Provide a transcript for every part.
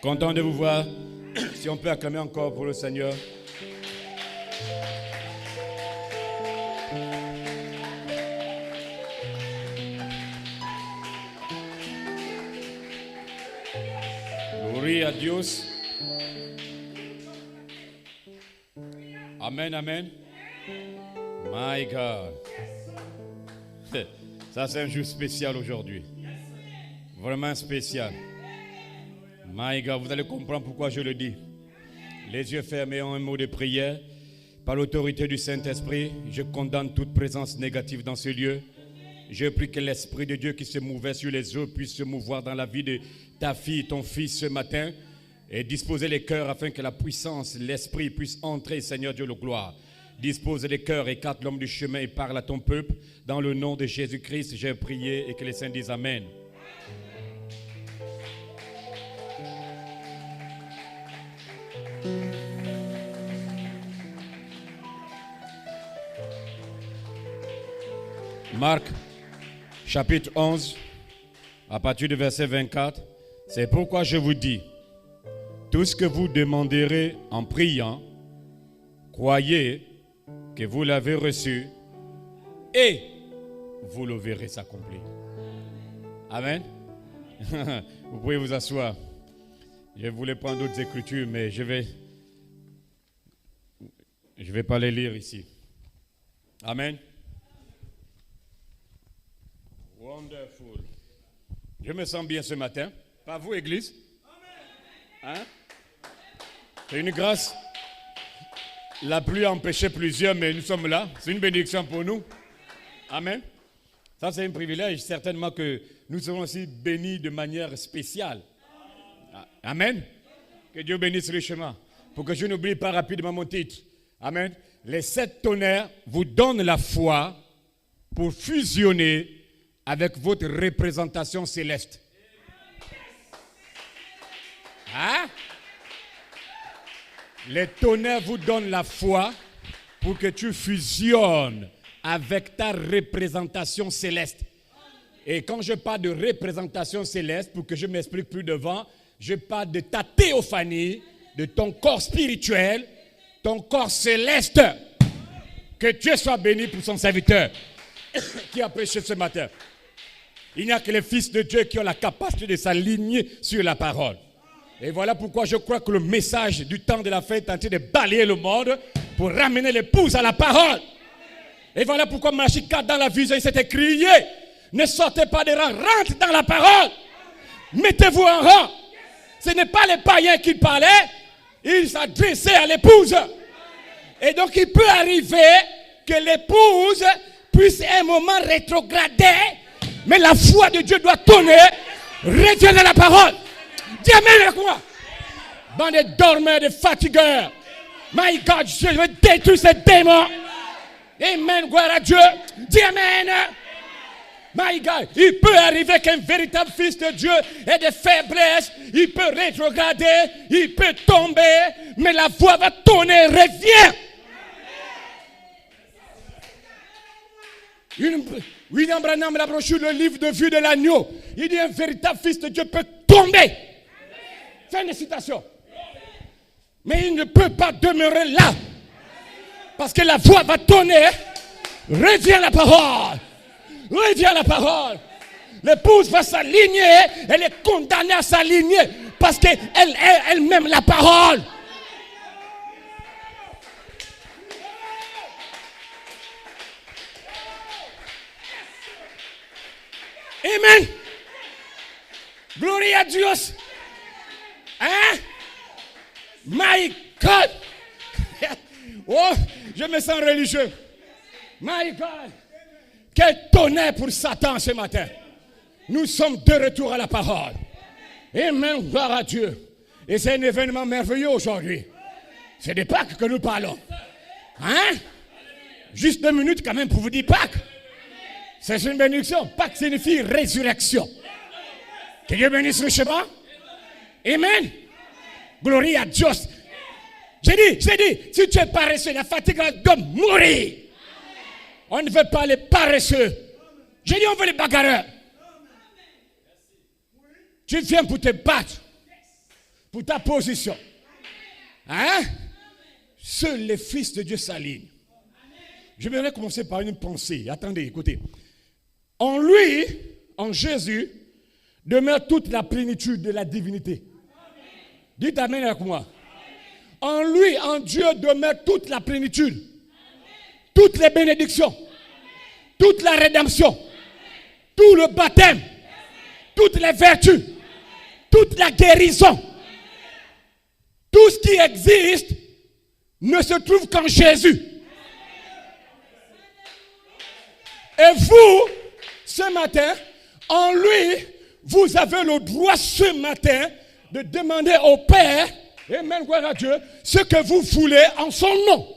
Content de vous voir. Si on peut acclamer encore pour le Seigneur. Gloria a Dios. Amen, amen. My God. Ça, c'est un jour spécial aujourd'hui. Vraiment spécial. My God, vous allez comprendre pourquoi je le dis. Les yeux fermés en un mot de prière. Par l'autorité du Saint-Esprit, je condamne toute présence négative dans ce lieu. Je prie que l'Esprit de Dieu qui se mouvait sur les eaux puisse se mouvoir dans la vie de ta fille, ton fils ce matin et disposer les cœurs afin que la puissance, l'Esprit puisse entrer, Seigneur Dieu, le gloire. Dispose les cœurs, écarte l'homme du chemin et parle à ton peuple. Dans le nom de Jésus-Christ, j'ai prié et que les saints disent Amen. Marc, chapitre 11, à partir du verset 24. C'est pourquoi je vous dis, tout ce que vous demanderez en priant, croyez que vous l'avez reçu et vous le verrez s'accomplir. Amen. Vous pouvez vous asseoir. Je voulais prendre d'autres écritures, mais je vais pas les lire ici. Amen. Wonderful. Je me sens bien ce matin. Pas vous, Église? Hein? C'est une grâce. La pluie a empêché plusieurs, mais nous sommes là. C'est une bénédiction pour nous. Amen. Ça, c'est un privilège. Certainement que nous serons aussi bénis de manière spéciale. Amen. Que Dieu bénisse richement. Pour que je n'oublie pas rapidement mon titre. Amen. Les 7 tonnerres vous donnent la foi pour fusionner avec votre représentation céleste. Hein? Les tonnerres vous donnent la foi pour que tu fusionnes avec ta représentation céleste. Et quand je parle de représentation céleste, pour que je m'explique plus devant, je parle de ta théophanie, de ton corps spirituel, ton corps céleste. Que Dieu soit béni pour son serviteur qui a prêché ce matin. Il n'y a que les fils de Dieu qui ont la capacité de s'aligner sur la parole. Et voilà pourquoi je crois que le message du temps de la fête est en train de balayer le monde pour ramener l'épouse à la parole. Et voilà pourquoi Malachie 4 dans la vision, il s'est écrié: ne sortez pas des rangs, rentrez dans la parole. Mettez-vous en rang. Ce n'est pas les païens qui parlaient, ils s'adressaient à l'épouse. Et donc il peut arriver que l'épouse puisse à un moment rétrograder, mais la foi de Dieu doit tourner, reviens dans la parole. Dis amen avec moi. Bande de dormeurs, de fatigueurs. My God, je veux détruire ces démons. Amen, gloire à Dieu. Dis amen. My God, il peut arriver qu'un véritable fils de Dieu ait des faiblesses. Il peut rétrograder, il peut tomber, mais la voix va tourner, reviens. William Branham l'a brochure, le livre de vue de l'agneau. Il dit un véritable fils de Dieu peut tomber. Fin de citation. Mais il ne peut pas demeurer là. Parce que la voix va tourner. Reviens à la parole. Reviens à la parole. L'épouse va s'aligner. Elle est condamnée à s'aligner. Parce qu'elle est elle-même la parole. Amen. Gloria a Dios. Hein? My God. Oh, je me sens religieux. My God. Quel tonnerre pour Satan ce matin. Nous sommes de retour à la parole. Amen. Gloire à Dieu. Et c'est un événement merveilleux aujourd'hui. C'est de Pâques que nous parlons. Hein? Juste 2 minutes quand même pour vous dire Pâques. C'est une bénédiction. Pâques signifie résurrection. Que Dieu bénisse richement. Amen. Gloria à Dieu. J'ai dit, si tu es paresseux, la fatigue doit mourir. On ne veut pas les paresseux. J'ai dit, on veut les bagarreurs. Tu viens pour te battre. pour ta position. Hein? Seuls les fils de Dieu s'alignent. Je vais commencer par une pensée. Attendez, écoutez. En lui, en Jésus, demeure toute la plénitude de la divinité. Dites amen avec moi. En lui, en Dieu, demeure toute la plénitude. Toutes les bénédictions. Toute la rédemption. Tout le baptême. Toutes les vertus. Toute la guérison. Tout ce qui existe ne se trouve qu'en Jésus. Et vous, ce matin, en lui, vous avez le droit ce matin de demander au Père, amen, gloire à Dieu, ce que vous voulez en son nom.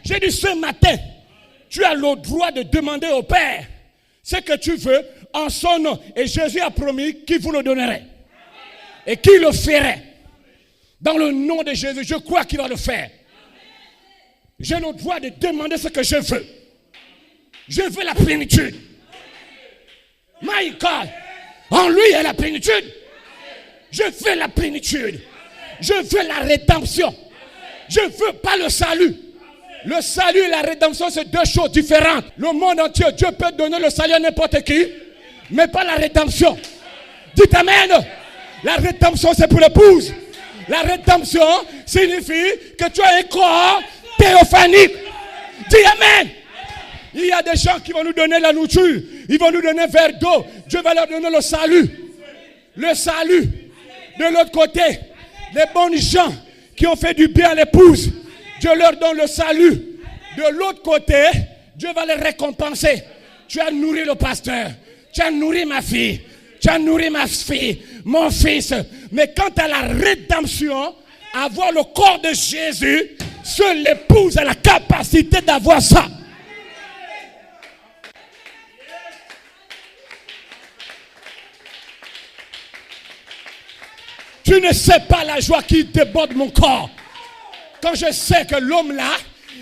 J'ai dit ce matin, tu as le droit de demander au Père ce que tu veux en son nom. Et Jésus a promis qu'il vous le donnerait. Et qu'il le ferait. Dans le nom de Jésus, je crois qu'il va le faire. J'ai le droit de demander ce que je veux. Je veux la plénitude. My God. En lui, il y a la plénitude. Je veux la plénitude. Je veux la rédemption. Je ne veux pas le salut. Le salut et la rédemption, c'est deux choses différentes. Le monde entier, Dieu peut donner le salut à n'importe qui, mais pas la rédemption. Dites amen. La rédemption, c'est pour l'épouse. La rédemption signifie que tu as un corps théophanique. Dis amen. Il y a des gens qui vont nous donner la nourriture. Ils vont nous donner un verre d'eau. Dieu va leur donner le salut. Le salut. De l'autre côté, les bonnes gens qui ont fait du bien à l'épouse, Dieu leur donne le salut. De l'autre côté, Dieu va les récompenser. Tu as nourri le pasteur. Tu as nourri ma fille. Tu as nourri ma fille, mon fils. Mais quant à la rédemption, avoir le corps de Jésus, seule l'épouse a la capacité d'avoir ça. Tu ne sais pas la joie qui déborde mon corps. Quand je sais que l'homme là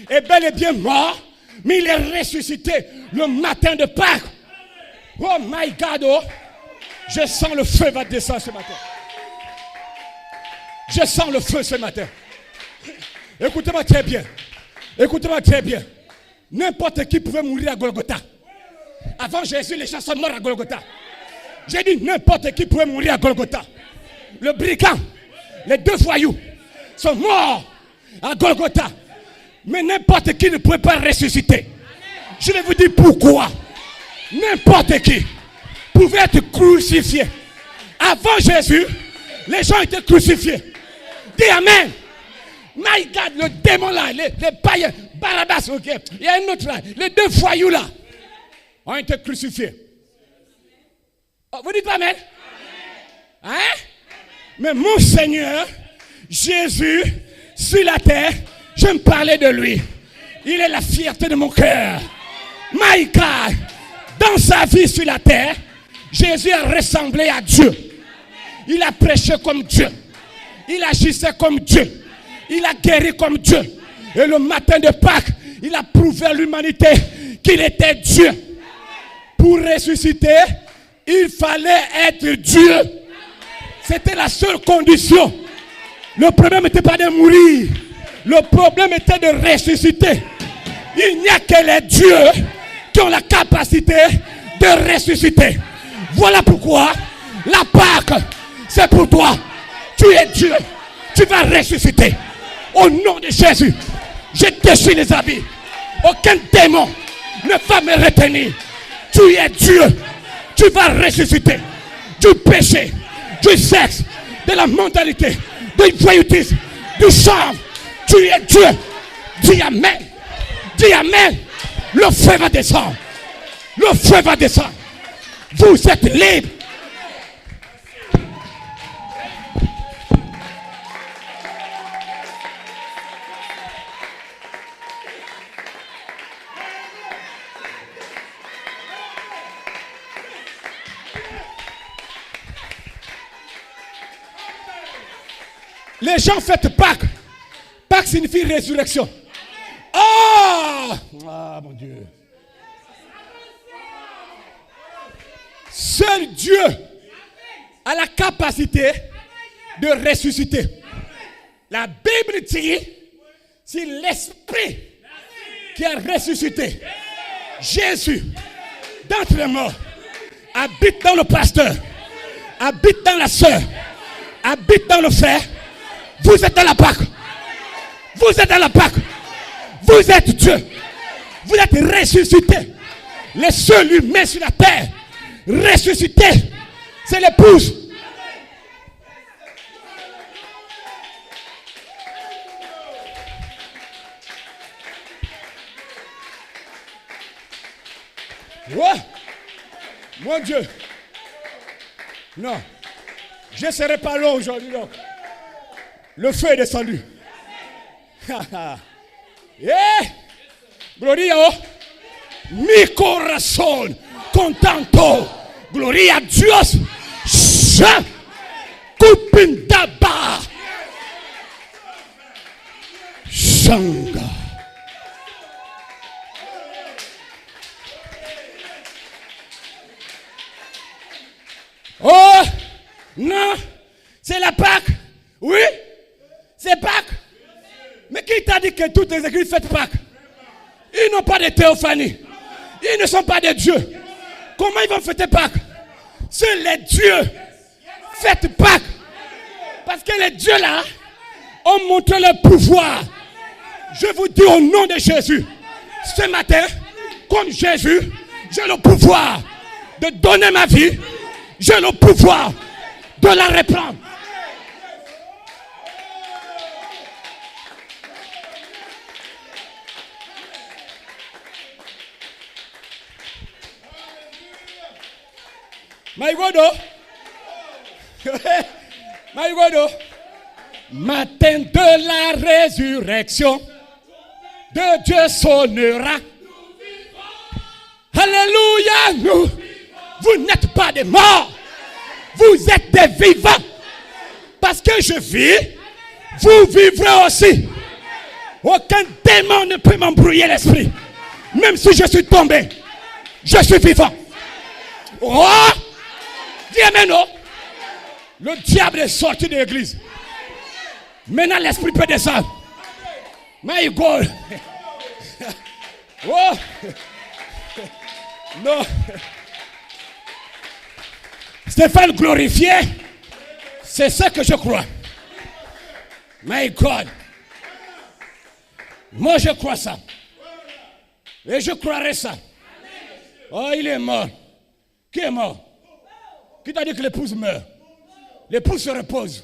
est bel et bien mort, mais il est ressuscité le matin de Pâques. Oh my God, oh. Je sens le feu va descendre ce matin. Je sens le feu ce matin. Écoutez-moi très bien. Écoutez-moi très bien. N'importe qui pouvait mourir à Golgotha. Avant Jésus, les gens sont morts à Golgotha. J'ai dit n'importe qui pouvait mourir à Golgotha. Le brigand, les deux voyous sont morts à Golgotha. Mais n'importe qui ne pouvait pas ressusciter. Je vais vous dire pourquoi. N'importe qui pouvait être crucifié. Avant Jésus, les gens étaient crucifiés. Dis amen. My God, le démon là, les païens, Barabbas, ok. Il y a un autre là, les deux voyous là, ont été crucifiés. Oh, vous dites pas amen? Hein? Mais mon Seigneur, Jésus, sur la terre, je me parlais de lui. Il est la fierté de mon cœur. My God, dans sa vie sur la terre, Jésus a ressemblé à Dieu. Il a prêché comme Dieu. Il agissait comme Dieu. Il a guéri comme Dieu. Et le matin de Pâques, il a prouvé à l'humanité qu'il était Dieu. Pour ressusciter, il fallait être Dieu. C'était la seule condition. Le problème n'était pas de mourir. Le problème était de ressusciter. Il n'y a que les dieux qui ont la capacité de ressusciter. Voilà pourquoi la Pâque, c'est pour toi. Tu es Dieu. Tu vas ressusciter. Au nom de Jésus, je déchire les habits. Aucun démon ne va me retenir. Tu es Dieu. Tu vas ressusciter. Du péché, du sexe, de la mentalité, du voyoutisme, du charme. Tu es Dieu. Dis amen. Dis amen. Le feu va descendre. Le feu va descendre. Vous êtes libres. Les gens fêtent Pâques. Pâques signifie résurrection. Oh! Ah, mon Dieu. Seul Dieu a la capacité de ressusciter. La Bible dit, c'est l'Esprit qui a ressuscité Jésus d'entre les morts, habite dans le pasteur, habite dans la sœur, habite dans le frère. Vous êtes dans la Pâque. Vous êtes dans la Pâque. Vous êtes Dieu. Vous êtes ressuscité. Le seul humain sur la terre ressuscité, c'est l'épouse. Ouais. Mon Dieu. Non. Je ne serai pas long aujourd'hui. Donc. Le feu est descendu. Gloria mi corazón contento. Gloria a Dios. Kupindaba. Shanga. Oh, non, c'est la Pâque. Oui, c'est Pâque. Mais qui t'a dit que toutes les églises fêtent Pâques? Ils n'ont pas de théophanie. Ils ne sont pas des dieux. Comment ils vont fêter Pâques? Seuls les dieux fêtent Pâques. Parce que les dieux là ont montré leur pouvoir. Je vous dis au nom de Jésus, ce matin, comme Jésus, j'ai le pouvoir de donner ma vie. J'ai le pouvoir de la reprendre. My God, my God, matin de la résurrection, de Dieu sonnera. Alléluia, vous n'êtes pas des morts, vous êtes des vivants. Parce que je vis, vous vivrez aussi. Aucun démon ne peut m'embrouiller l'esprit. Même si je suis tombé, je suis vivant. Oh, dis amen, non. Le diable est sorti de l'église. Maintenant l'esprit peut descendre. My God. Oh. Non. Stéphane glorifié, c'est ce que je crois. My God. Moi je crois ça. Et je croirai ça. Oh, il est mort. Qui est mort? Qui t'a dit que l'épouse meurt? L'épouse se repose.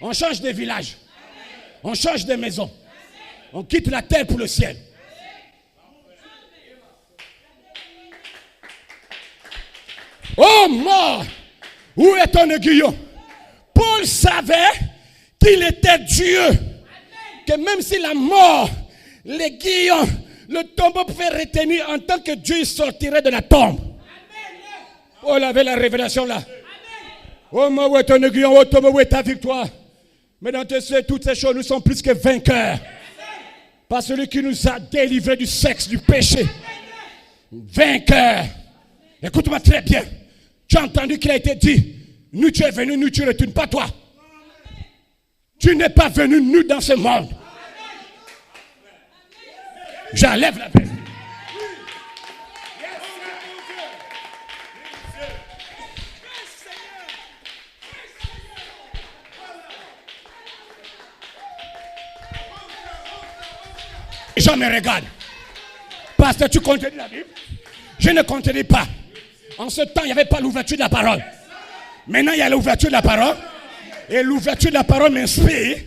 On change de village. On change de maison. On quitte la terre pour le ciel. Oh mort, où est ton aiguillon? Paul savait qu'il était Dieu. Que même si la mort, l'aiguillon, le tombeau pouvait retenir en tant que Dieu, il sortirait de la tombe. Oh, il avait la révélation là. Oh, moi, où est ton aiguillon? Oh, tombeau, où est ta victoire? Mais dans toutes ces choses, nous sommes plus que vainqueurs. Par celui qui nous a délivrés du sexe, du péché. Vainqueurs. Écoute-moi très bien. Tu as entendu qu'il a été dit, nous tu es venu, nous tu retournes, pas toi. Tu n'es pas venu nu dans ce monde. J'enlève la paix. Les gens me regardent. Parce que tu contredis la Bible. Je ne contredis pas. En ce temps, il n'y avait pas l'ouverture de la parole. Maintenant, il y a l'ouverture de la parole. Et l'ouverture de la parole m'inspire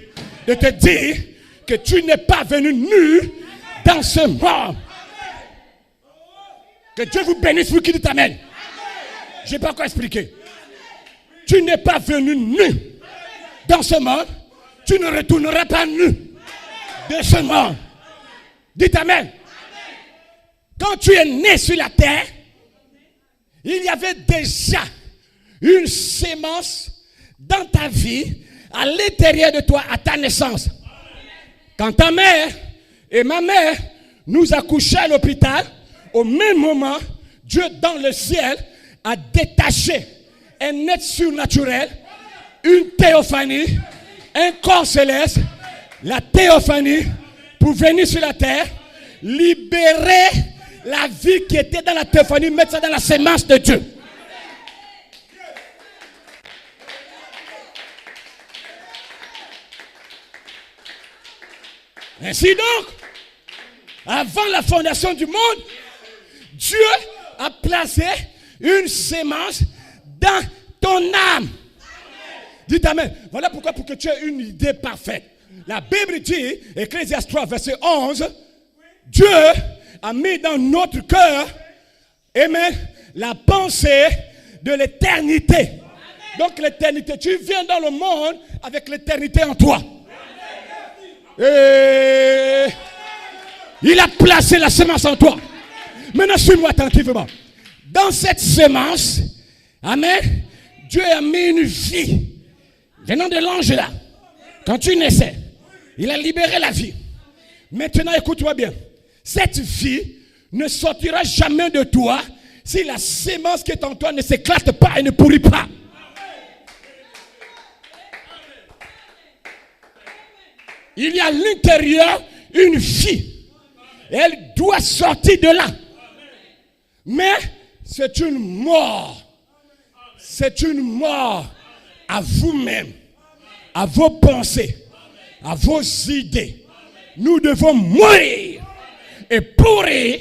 de te dire que tu n'es pas venu nu dans ce monde. Que Dieu vous bénisse, vous qui dit amen. Je n'ai pas quoi expliquer. Tu n'es pas venu nu dans ce monde. Tu ne retourneras pas nu de ce monde. Dites amen. Quand tu es né sur la terre, il y avait déjà une sémence dans ta vie, à l'intérieur de toi, à ta naissance. Quand ta mère et ma mère nous accouchaient à l'hôpital, au même moment, Dieu dans le ciel a détaché un être surnaturel, une théophanie, un corps céleste, la théophanie pour venir sur la terre, libérer la vie qui était dans la théophanie, mettre ça dans la sémence de Dieu. Ainsi donc, avant la fondation du monde, Dieu a placé une sémence dans ton âme. Dites amen. Voilà pourquoi, pour que tu aies une idée parfaite. La Bible dit, Ecclésiaste 3, verset 11, Dieu a mis dans notre cœur, amen, la pensée de l'éternité. Donc l'éternité, tu viens dans le monde avec l'éternité en toi. Et il a placé la semence en toi. Maintenant, suis-moi attentivement. Dans cette semence, amen, Dieu a mis une vie venant de l'ange là. Quand tu naissais, il a libéré la vie. Maintenant, écoute-moi bien. Cette vie ne sortira jamais de toi si la sémence qui est en toi ne s'éclate pas et ne pourrit pas. Il y a à l'intérieur une vie. Elle doit sortir de là. Mais c'est une mort. C'est une mort à vous-même, à vos pensées, à vos idées. Nous devons mourir et pourrir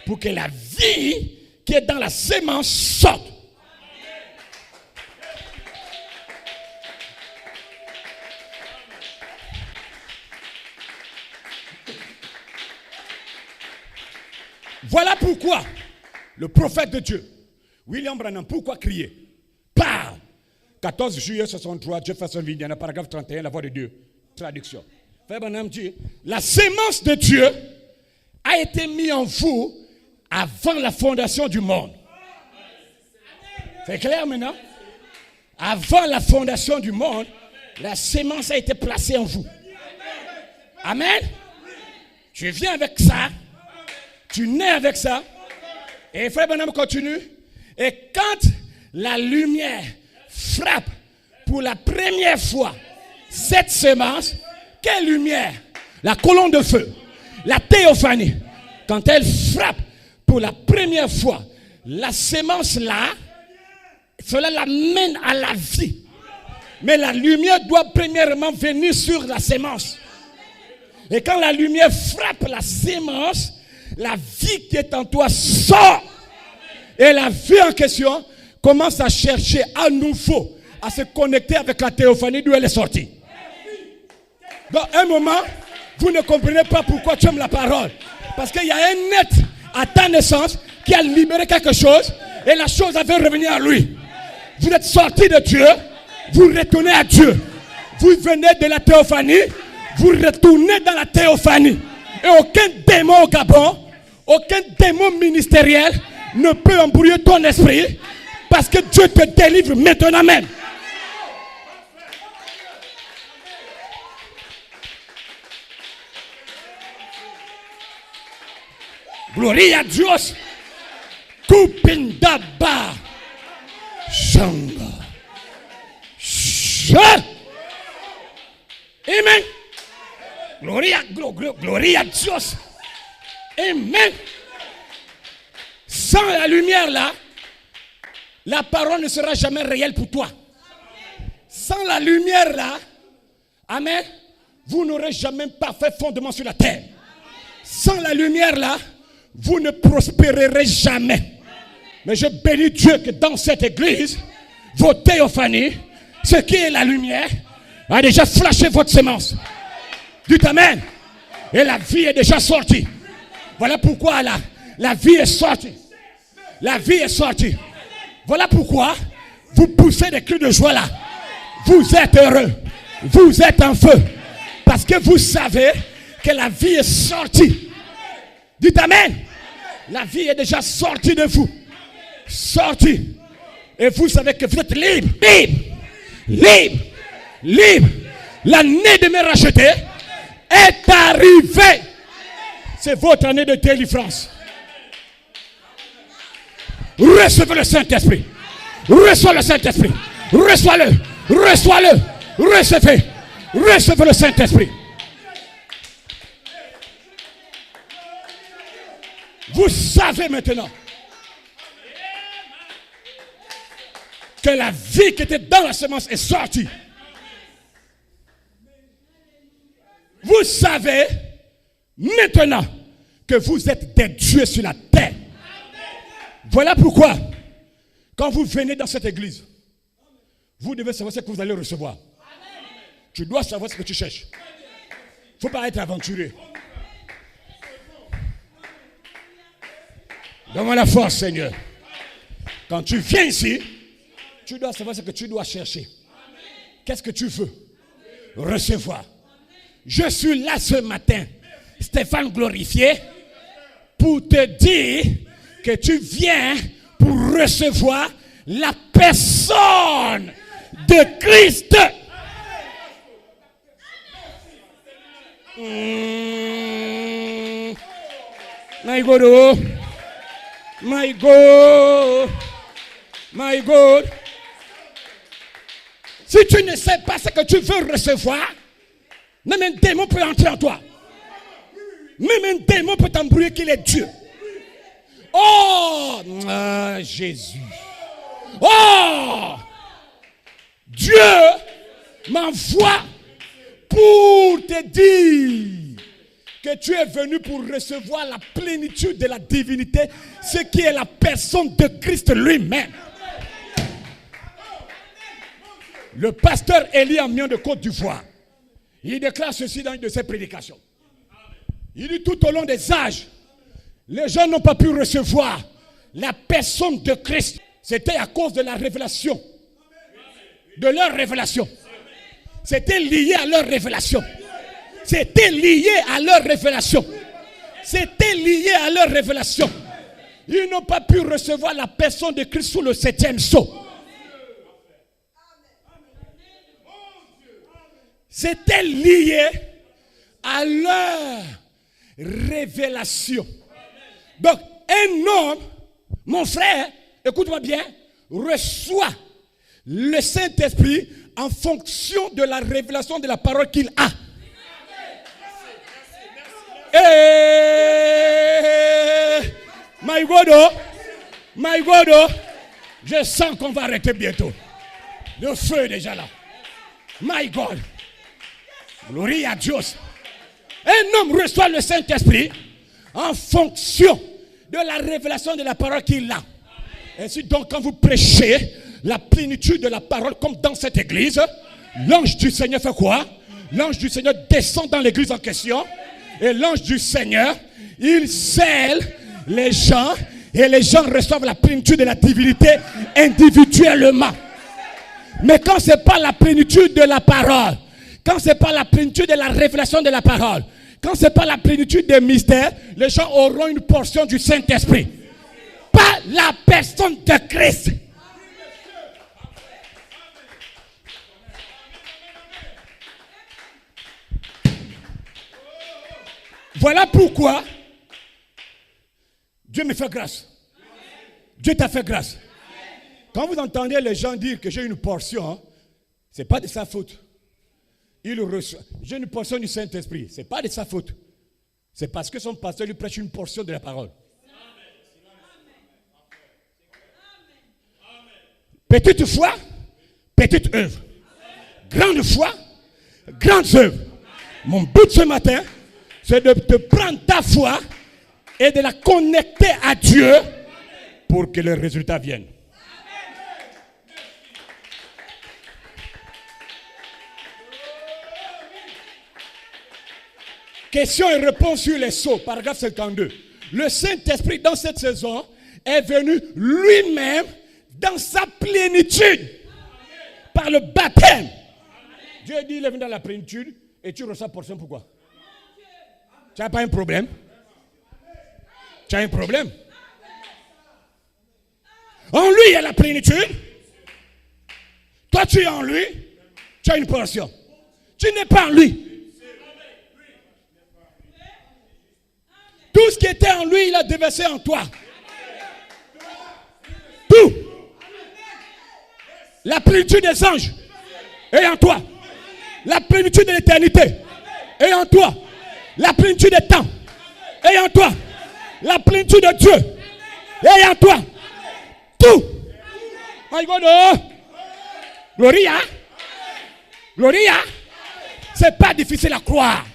pour que la vie qui est dans la sémence sorte. Voilà pourquoi le prophète de Dieu, William Branham, pourquoi crier? Parle. 14 juillet 63, Jefferson, Indiana, paragraphe 31, la voix de Dieu. Traduction. Frère Branham dit, la sémence de Dieu a été mise en vous avant la fondation du monde. C'est clair maintenant? Avant la fondation du monde, la sémence a été placée en vous. Amen. Tu viens avec ça. Tu nais avec ça. Et frère Branham continue. Et quand la lumière frappe pour la première fois cette semence, quelle lumière? La colonne de feu, la théophanie. Quand elle frappe pour la première fois la sémence là, cela l'amène à la vie. Mais la lumière doit premièrement venir sur la sémence. Et quand la lumière frappe la sémence, la vie qui est en toi sort. Et la vie en question commence à chercher à nouveau à se connecter avec la théophanie d'où elle est sortie. Dans un moment, vous ne comprenez pas pourquoi tu aimes la parole. Parce qu'il y a un être à ta naissance qui a libéré quelque chose et la chose avait revenu à lui. Vous êtes sorti de Dieu, vous retournez à Dieu. Vous venez de la théophanie, vous retournez dans la théophanie. Et aucun démon au Gabon, aucun démon ministériel ne peut embrouiller ton esprit parce que Dieu te délivre maintenant même. Gloria a Dios. Kupindaba. Shamba. Amen. Gloria a Dios. Amen. Sans la lumière là, la parole ne sera jamais réelle pour toi. Sans la lumière là, amen, vous n'aurez jamais parfait fondement sur la terre. Sans la lumière là, vous ne prospérerez jamais. Mais je bénis Dieu que dans cette église, vos théophanies, ce qui est la lumière, a déjà flashé votre sémence. Dites amen. Et la vie est déjà sortie. Voilà pourquoi la vie est sortie. La vie est sortie. Voilà pourquoi vous poussez des cris de joie là. Vous êtes heureux. Vous êtes en feu. Parce que vous savez que la vie est sortie. Dites amen. La vie est déjà sortie de vous. Sortie. Et vous savez que vous êtes libre. Libre. Libre. Libre. L'année de me racheter est arrivée. C'est votre année de délivrance. Recevez le Saint-Esprit. Reçois le Saint-Esprit. Reçois-le. Reçois-le. Recevez. Recevez le Saint-Esprit. Vous savez maintenant que la vie qui était dans la semence est sortie. Vous savez maintenant que vous êtes des dieux sur la terre. Voilà pourquoi, quand vous venez dans cette église, vous devez savoir ce que vous allez recevoir. Tu dois savoir ce que tu cherches. Il ne faut pas être aventureux. Donne-moi la force, Seigneur. Quand tu viens ici, tu dois savoir ce que tu dois chercher. Qu'est-ce que tu veux recevoir? Je suis là ce matin, Stéphane glorifié, pour te dire que tu viens pour recevoir la personne de Christ. My God, oh. My God. My God. Si tu ne sais pas ce que tu veux recevoir, même un démon peut entrer en toi. Même un démon peut t'embrouiller qu'il est Dieu. Oh, Jésus. Oh, Dieu m'envoie pour te dire que tu es venu pour recevoir la plénitude de la divinité, ce qui est la personne de Christ lui-même. Le pasteur Élie Amion de Côte d'Ivoire, il déclare ceci dans une de ses prédications. Il dit tout au long des âges, les gens n'ont pas pu recevoir la personne de Christ. C'était à cause de la révélation. De leur révélation. C'était lié à leur révélation. C'était lié à leur révélation. C'était lié à leur révélation. Ils n'ont pas pu recevoir la personne de Christ sous le 7e sceau. C'était lié à leur révélation. Donc, un homme, mon frère, écoute-moi bien, reçoit le Saint-Esprit en fonction de la révélation de la parole qu'il a. Et my God, je sens qu'on va arrêter bientôt. Le feu est déjà là. My God. Gloria a Dieu. Un homme reçoit le Saint-Esprit en fonction de la révélation de la parole qu'il a. Ainsi donc, quand vous prêchez la plénitude de la parole, comme dans cette église, l'ange du Seigneur fait quoi? L'ange du Seigneur descend dans l'église en question. Et l'ange du Seigneur, il scelle les gens. Et les gens reçoivent la plénitude de la divinité individuellement. Mais quand ce n'est pas la plénitude de la parole, quand ce n'est pas la plénitude de la révélation de la parole, quand ce n'est pas la plénitude des mystères, les gens auront une portion du Saint-Esprit. Pas la personne de Christ. Voilà pourquoi Dieu me fait grâce. Dieu t'a fait grâce. Quand vous entendez les gens dire que j'ai une portion, ce n'est pas de sa faute. Il reçoit. J'ai une portion du Saint-Esprit. Ce n'est pas de sa faute. C'est parce que son pasteur lui prêche une portion de la parole. Petite foi, petite œuvre. Grande foi, grande œuvre. Mon but ce matin, c'est de te prendre ta foi et de la connecter à Dieu pour que le résultat vienne. Question et réponse sur les sceaux, paragraphe 52. Le Saint-Esprit dans cette saison est venu lui-même dans sa plénitude par le baptême. Dieu dit il est venu dans la plénitude et tu reçois portion. Pourquoi? Tu n'as pas un problème? Tu as un problème? En lui il y a la plénitude. Toi tu es en lui, tu as une portion. Tu n'es pas en lui. Tout ce qui était en lui, il a déversé en toi. Tout. La plénitude des anges, est en toi. La plénitude de l'éternité est en toi. La plénitude des temps est en toi. La plénitude de Dieu est en toi. Tout. Gloria. Gloria. C'est pas difficile à croire.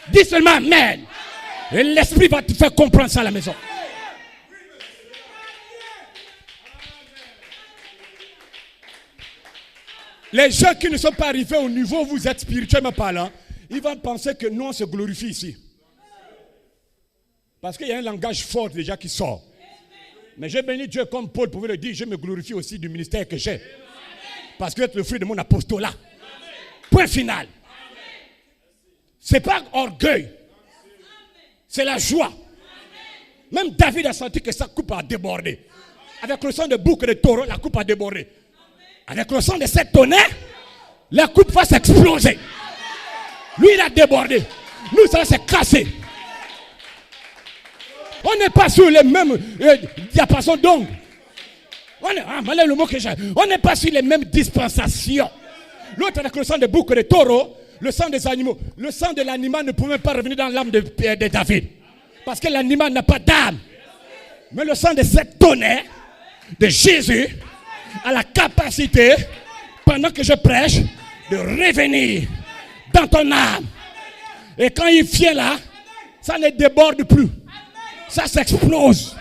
Dis seulement Amen. Et l'Esprit va te faire comprendre ça à la maison. Les gens qui ne sont pas arrivés au niveau où vous êtes spirituellement parlant, ils vont penser que nous on se glorifie ici. Parce qu'il y a un langage fort déjà qui sort. Mais je bénis Dieu comme Paul pouvait le dire, je me glorifie aussi du ministère que j'ai. Parce que c'est le fruit de mon apostolat. Point final. Ce n'est pas orgueil. C'est la joie. Même David a senti que sa coupe a débordé. Avec le sang de bouc et de taureau, la coupe a débordé. Avec le sang de cette tonnerre, la coupe va s'exploser. Lui, il a débordé. Nous, ça va se casser. On n'est pas sur les mêmes diapasons d'ongles. On n'est pas sur les mêmes dispensations. L'autre avec le sang de bouc et de taureau, le sang des animaux. Le sang de l'animal ne pouvait pas revenir dans l'âme de David. Parce que l'animal n'a pas d'âme. Mais le sang de cette tonnerre, de Jésus, a la capacité, pendant que je prêche, de revenir dans ton âme. Et quand il vient là, ça ne déborde plus. Ça s'explose.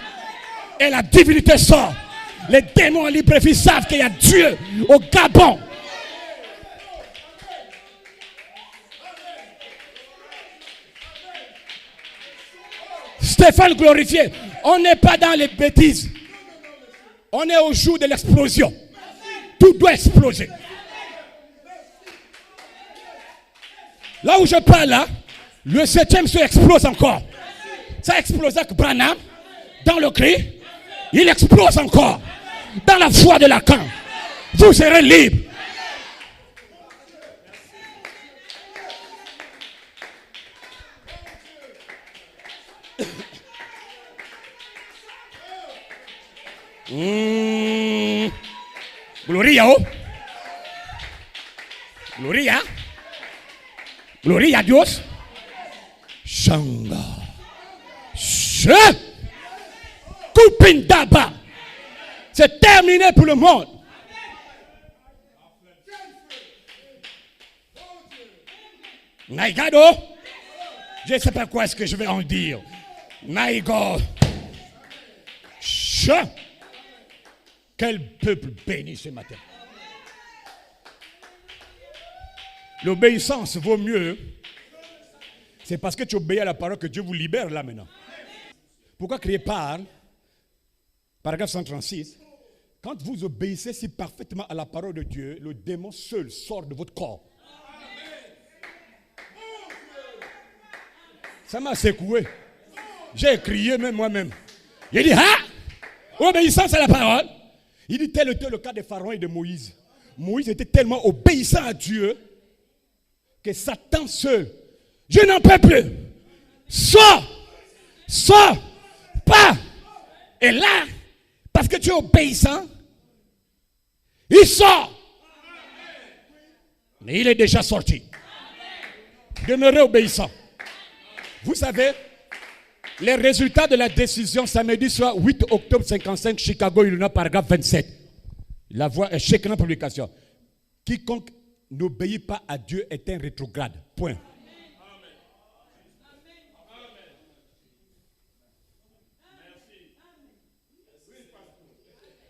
Et la divinité sort. Les démons en librairie savent qu'il y a Dieu au Gabon. Stéphane glorifié. On n'est pas dans les bêtises. On est au jour de l'explosion. Tout doit exploser. Là où je parle là, le 7e ciel explose encore. Ça explose avec Branham dans le cri. Il explose encore dans la foi de Lacan. Vous serez libre. Gloria, oh. Gloria. Gloria a Dios. Shanga. Kupindaba. C'est terminé pour le monde. My God, oh. Je ne sais pas quoi est-ce que je vais en dire. My God. Quel peuple béni ce matin. L'obéissance vaut mieux. C'est parce que tu obéis à la parole que Dieu vous libère là maintenant. Pourquoi crier parle? Paragraphe 136. Quand vous obéissez si parfaitement à la parole de Dieu, le démon seul sort de votre corps. Ça m'a secoué. J'ai crié même moi-même. J'ai dit, ah! Obéissance à la parole. Il dit, tel était le cas de Pharaon et de Moïse. Moïse était tellement obéissant à Dieu que Satan seul, je n'en peux plus. Sors, pas. Et là, parce que tu es obéissant, il sort. Mais il est déjà sorti. Demeurez obéissant. Vous savez, les résultats de la décision samedi soir 8 octobre 55, Chicago, Illinois, paragraphe 27. La voix est chacun en publication. Quiconque n'obéit pas à Dieu est un rétrograde. Point.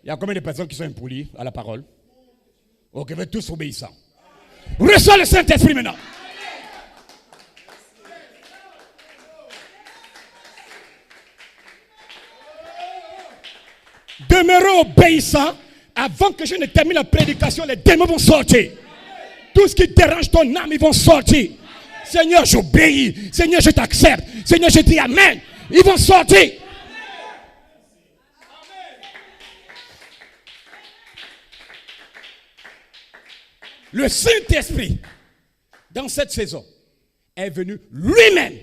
Il y a combien de personnes qui sont impolies à la parole? Ok, vous êtes tous obéissants. Reçois le Saint-Esprit maintenant. Demeurez obéissant avant que je ne termine la prédication. Les démons vont sortir. Tout ce qui dérange ton âme, ils vont sortir. Seigneur, j'obéis. Seigneur, je t'accepte. Seigneur, je dis Amen. Ils vont sortir. Le Saint-Esprit, dans cette saison, est venu lui-même.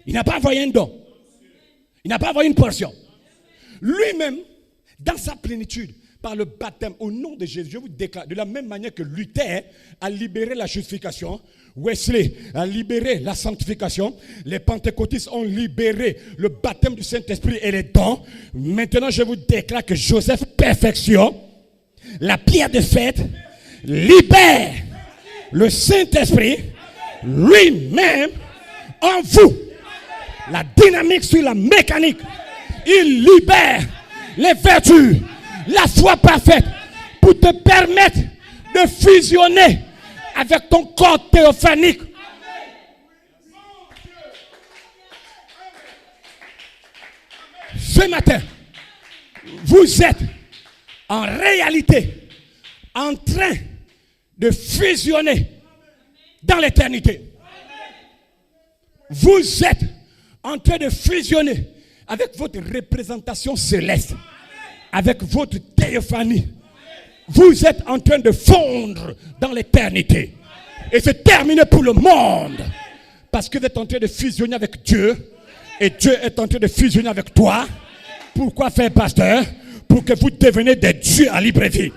Il n'a pas envoyé un don. Il n'a pas envoyé une portion. Lui-même, dans sa plénitude, par le baptême au nom de Jésus. Je vous déclare, de la même manière que Luther a libéré la justification, Wesley a libéré la sanctification, les pentecôtistes ont libéré le baptême du Saint-Esprit et les dons. Maintenant, je vous déclare que Joseph perfection, la pierre de fête, libère le Saint-Esprit lui-même en vous. La dynamique sur la mécanique. Il libère les vertus, la foi parfaite pour te permettre de fusionner avec ton corps théophanique. Ce matin, vous êtes en réalité en train de fusionner dans l'éternité. Vous êtes en train de fusionner avec votre représentation céleste, avec votre théophanie. Vous êtes en train de fondre dans l'éternité. Et c'est terminé pour le monde. Parce que vous êtes en train de fusionner avec Dieu. Et Dieu est en train de fusionner avec toi. Pourquoi faire, pasteur? Pour que vous deveniez des dieux à libre vie.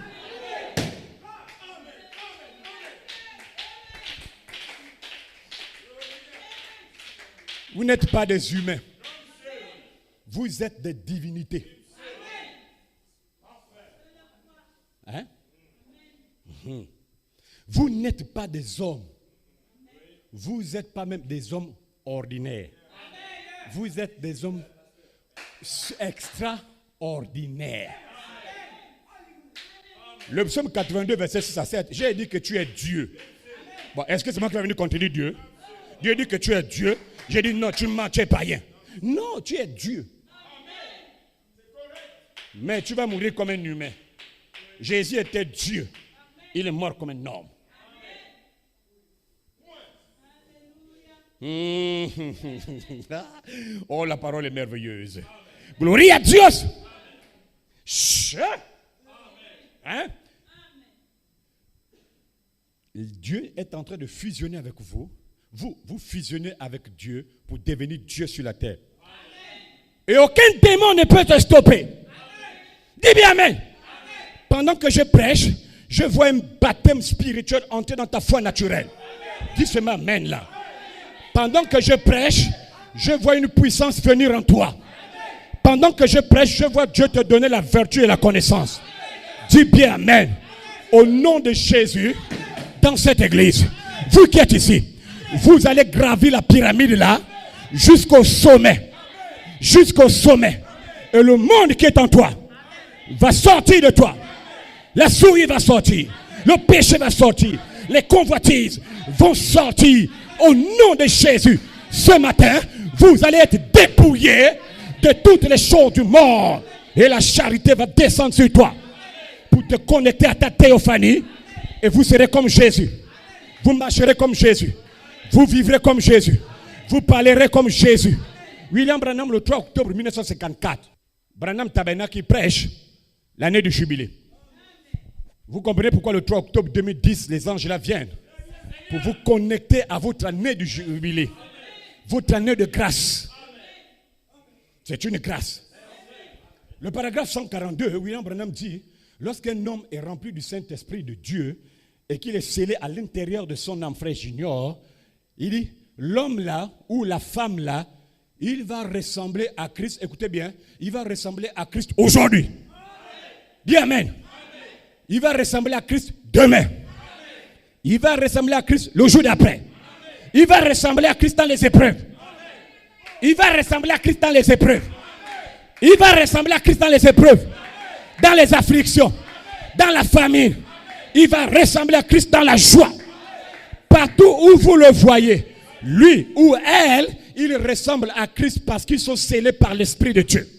Vous n'êtes pas des humains. Vous êtes des divinités. Hein? Vous n'êtes pas des hommes. Vous n'êtes pas même des hommes ordinaires. Vous êtes des hommes extraordinaires. Le psaume 82, verset 6 à 7, j'ai dit que tu es Dieu. Bon, est-ce que c'est moi qui vais venir contredire Dieu? Dieu dit que tu es Dieu. J'ai dit non, tu mens, tu es païen. Non, tu es Dieu. Mais tu vas mourir comme un humain. Jésus était Dieu. Il est mort comme un homme. Oh, la parole est merveilleuse. Gloire à Dieu. Hein? Dieu est en train de fusionner avec vous. Vous fusionnez avec Dieu pour devenir Dieu sur la terre. Et aucun démon ne peut te stopper. Dis bien amen. Pendant que je prêche, je vois un baptême spirituel entrer dans ta foi naturelle. Dis ce amen là. Pendant que je prêche, je vois une puissance venir en toi. Pendant que je prêche, je vois Dieu te donner la vertu et la connaissance. Dis bien amen. Au nom de Jésus, dans cette église, vous qui êtes ici, vous allez gravir la pyramide là, jusqu'au sommet. Jusqu'au sommet. Et le monde qui est en toi va sortir de toi. La souris va sortir. Le péché va sortir. Les convoitises vont sortir. Au nom de Jésus, ce matin, vous allez être dépouillés de toutes les choses du monde. Et la charité va descendre sur toi pour te connecter à ta théophanie. Et vous serez comme Jésus. Vous marcherez comme Jésus. Vous vivrez comme Jésus. Vous parlerez comme Jésus. William Branham, le 3 octobre 1954, Branham Tabernacle qui prêche l'année du jubilé. Vous comprenez pourquoi le 3 octobre 2010, les anges là viennent pour vous connecter à votre année du jubilé. Votre année de grâce. C'est une grâce. Le paragraphe 142, William Branham dit, lorsqu'un homme est rempli du Saint-Esprit de Dieu et qu'il est scellé à l'intérieur de son âme frère junior, il dit, l'homme là ou la femme là, il va ressembler à Christ. Écoutez bien, il va ressembler à Christ aujourd'hui. Dis amen. Il va ressembler à Christ demain. Il va ressembler à Christ le jour d'après. Il va ressembler à Christ dans les épreuves. Il va ressembler à Christ dans les épreuves. Il va ressembler à Christ dans les épreuves. Dans les afflictions. Dans la famine. Il va ressembler à Christ dans la joie. Partout où vous le voyez, lui ou elle, il ressemble à Christ parce qu'ils sont scellés par l'Esprit de Dieu.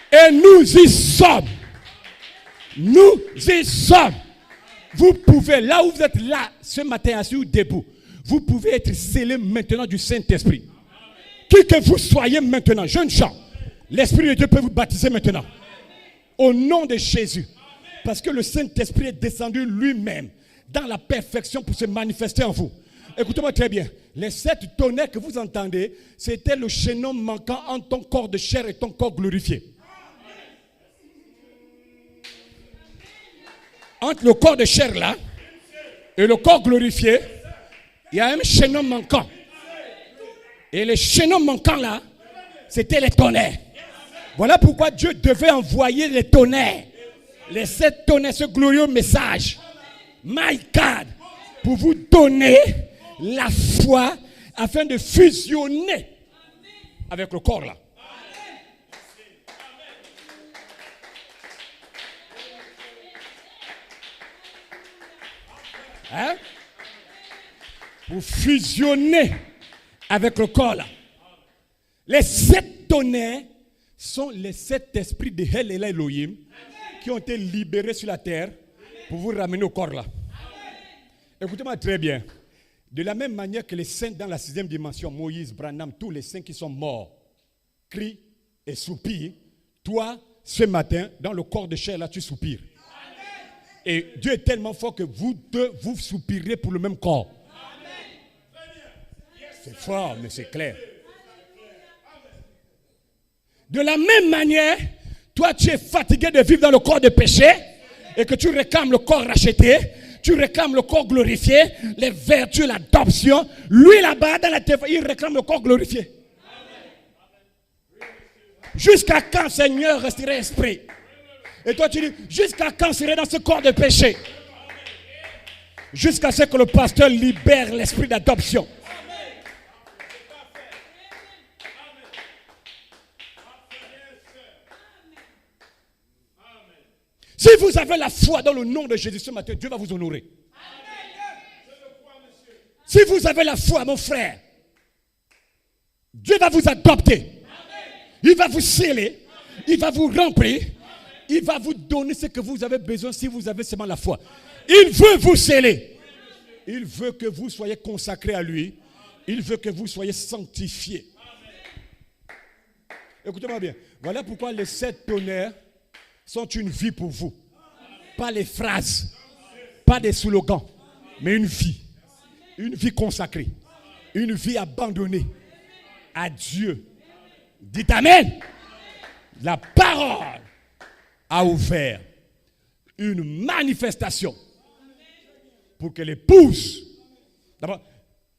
Et nous y sommes. Nous y sommes. Vous pouvez, là où vous êtes là, ce matin, assis ou debout, vous pouvez être scellé maintenant du Saint-Esprit. Qui que vous soyez maintenant, jeunes gens, l'Esprit de Dieu peut vous baptiser maintenant. Au nom de Jésus. Parce que le Saint-Esprit est descendu lui-même dans la perfection pour se manifester en vous. Écoutez-moi très bien. Les 7 tonnerres que vous entendez, c'était le chaînon manquant entre ton corps de chair et ton corps glorifié. Entre le corps de chair là et le corps glorifié, il y a un chaînon manquant. Et le chaînon manquant là, c'était les tonnerres. Voilà pourquoi Dieu devait envoyer les tonnerres. Les 7 tonnerres, ce glorieux message. My God, pour vous donner la foi afin de fusionner avec le corps là. Hein? Pour fusionner avec le corps là. Les 7 tonnerres sont les 7 esprits de Hel et Elohim qui ont été libérés sur la terre pour vous ramener au corps là. Écoutez-moi très bien. De la même manière que les saints dans la 6e dimension, Moïse, Branham, tous les saints qui sont morts, crient et soupirent, toi, ce matin, dans le corps de chair là, tu soupires. Et Dieu est tellement fort que vous deux, vous soupirez pour le même corps. C'est fort, mais c'est clair. De la même manière, toi tu es fatigué de vivre dans le corps de péché et que tu réclames le corps racheté, tu réclames le corps glorifié, les vertus, l'adoption. Lui là-bas, dans la terre, il réclame le corps glorifié. Jusqu'à quand, Seigneur, resterait esprit? Et toi tu dis, jusqu'à quand serait dans ce corps de péché? Jusqu'à ce que le pasteur libère l'esprit d'adoption. Si vous avez la foi dans le nom de Jésus ce matin, Dieu va vous honorer. Si vous avez la foi, mon frère, Dieu va vous adopter. Il va vous sceller. Il va vous remplir. Il va vous donner ce que vous avez besoin si vous avez seulement la foi. Il veut vous sceller. Il veut que vous soyez consacrés à lui. Il veut que vous soyez sanctifiés. Écoutez-moi bien. Voilà pourquoi les 7 tonnerres sont une vie pour vous. Pas les phrases, pas des slogans, mais une vie. Une vie consacrée. Une vie abandonnée à Dieu. Dites Amen. La parole a ouvert une manifestation pour que l'épouse, d'abord,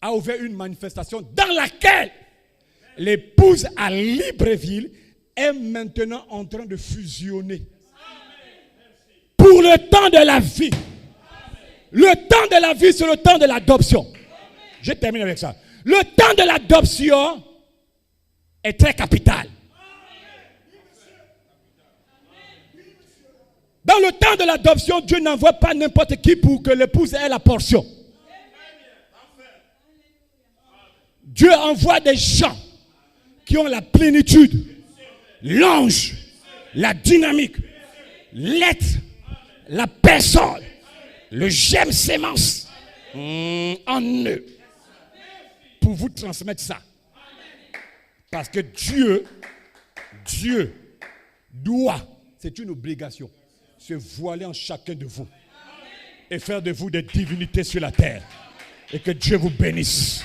a ouvert une manifestation dans laquelle l'épouse à Libreville est maintenant en train de fusionner. Pour le temps de la vie. Le temps de la vie, c'est le temps de l'adoption. Je termine avec ça. Le temps de l'adoption est très capital. Dans le temps de l'adoption, Dieu n'envoie pas n'importe qui pour que l'épouse ait la portion. Dieu envoie des gens qui ont la plénitude, l'ange, la dynamique, l'être, la personne, le germe sémence en eux pour vous transmettre ça. Parce que Dieu doit, c'est une obligation, se voiler en chacun de vous et faire de vous des divinités sur la terre. Et que Dieu vous bénisse.